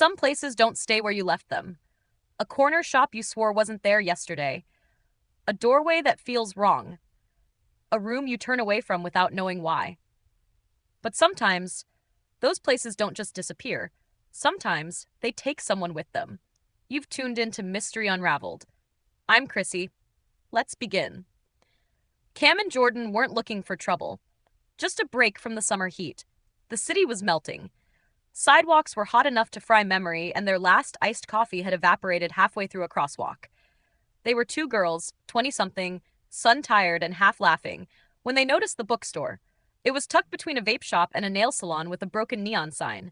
Some places don't stay where you left them. A corner shop you swore wasn't there yesterday. A doorway that feels wrong. A room you turn away from without knowing why. But sometimes, those places don't just disappear. Sometimes, they take someone with them. You've tuned into Mystery UnRaveled. I'm Chrissy. Let's begin. Cam and Jordan weren't looking for trouble. Just a break from the summer heat. The city was melting. Sidewalks were hot enough to fry memory, and their last iced coffee had evaporated halfway through a crosswalk. They were two girls, 20-something, sun-tired and half-laughing, when they noticed the bookstore. It was tucked between a vape shop and a nail salon with a broken neon sign.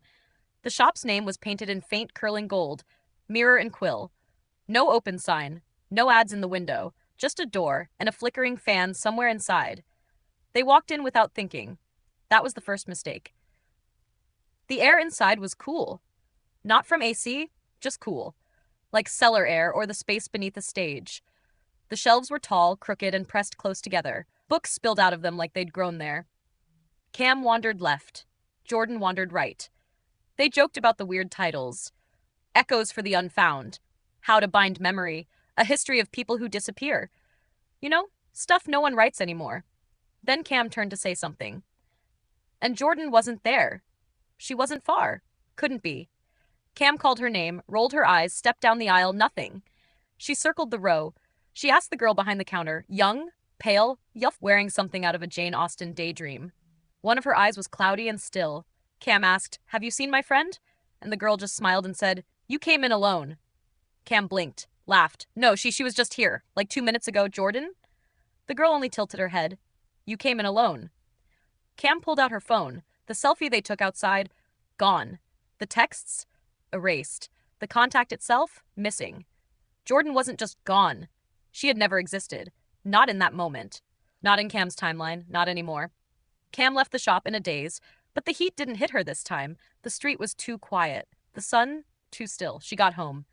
The shop's name was painted in faint curling gold, Mirror Quill. No open sign, no ads in the window, just a door and a flickering fan somewhere inside. They walked in without thinking. That was the first mistake. The air inside was cool. Not from AC, just cool. Like cellar air or the space beneath a stage. The shelves were tall, crooked, and pressed close together. Books spilled out of them like they'd grown there. Cam wandered left. Jordan wandered right. They joked about the weird titles. Echoes for the Unfound. How to Bind Memory. A history of people who disappear. You know, stuff no one writes anymore. Then Cam turned to say something. And Jordan wasn't there. She wasn't far. Couldn't be. Cam called her name, rolled her eyes, stepped down the aisle, nothing. She circled the row. She asked the girl behind the counter, young, pale, wearing something out of a Jane Austen daydream. One of her eyes was cloudy and still. Cam asked, "Have you seen my friend?" And the girl just smiled and said, "You came in alone." Cam blinked, laughed. "No, she was just here, like 2 minutes ago, Jordan." The girl only tilted her head. "You came in alone." Cam pulled out her phone. The selfie they took outside, gone. The texts, erased. The contact itself, missing. Jordan wasn't just gone. She had never existed. Not in that moment. Not in Cam's timeline. Not anymore. Cam left the shop in a daze, but the heat didn't hit her this time. The street was too quiet. The sun, too still. She got home.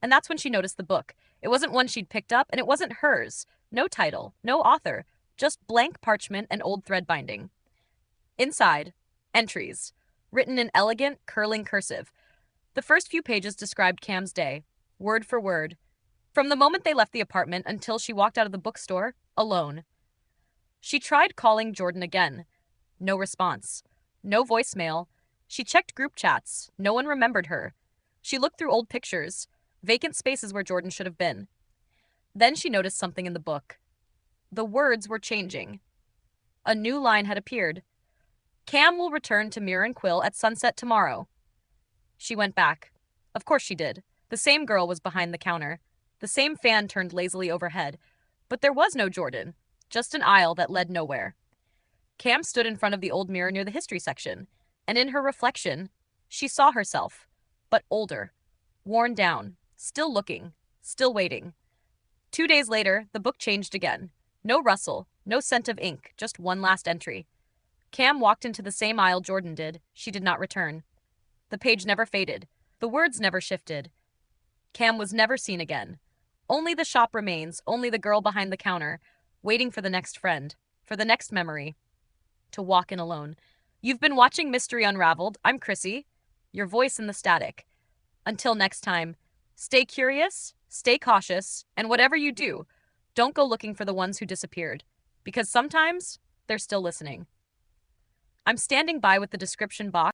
And that's when she noticed the book. It wasn't one she'd picked up, and it wasn't hers. No title, no author. Just blank parchment and old thread binding. Inside, entries, written in elegant, curling cursive. The first few pages described Cam's day, word for word. From the moment they left the apartment until she walked out of the bookstore, alone. She tried calling Jordan again. No response. No voicemail. She checked group chats. No one remembered her. She looked through old pictures, vacant spaces where Jordan should have been. Then she noticed something in the book. The words were changing. A new line had appeared. Cam will return to Mirror Quill at sunset tomorrow. She went back. Of course she did. The same girl was behind the counter. The same fan turned lazily overhead. But there was no Jordan. Just an aisle that led nowhere. Cam stood in front of the old mirror near the history section, and in her reflection, she saw herself, but older, worn down, still looking, still waiting. 2 days later, the book changed again. No rustle, no scent of ink, just one last entry. Cam walked into the same aisle Jordan did. She did not return. The page never faded. The words never shifted. Cam was never seen again. Only the shop remains, only the girl behind the counter, waiting for the next friend, for the next memory, to walk in alone. You've been watching Mystery UnRaveled. I'm Chrissy, your voice in the static. Until next time, stay curious, stay cautious, and whatever you do, don't go looking for the ones who disappeared, because sometimes they're still listening. I'm standing by with the description box.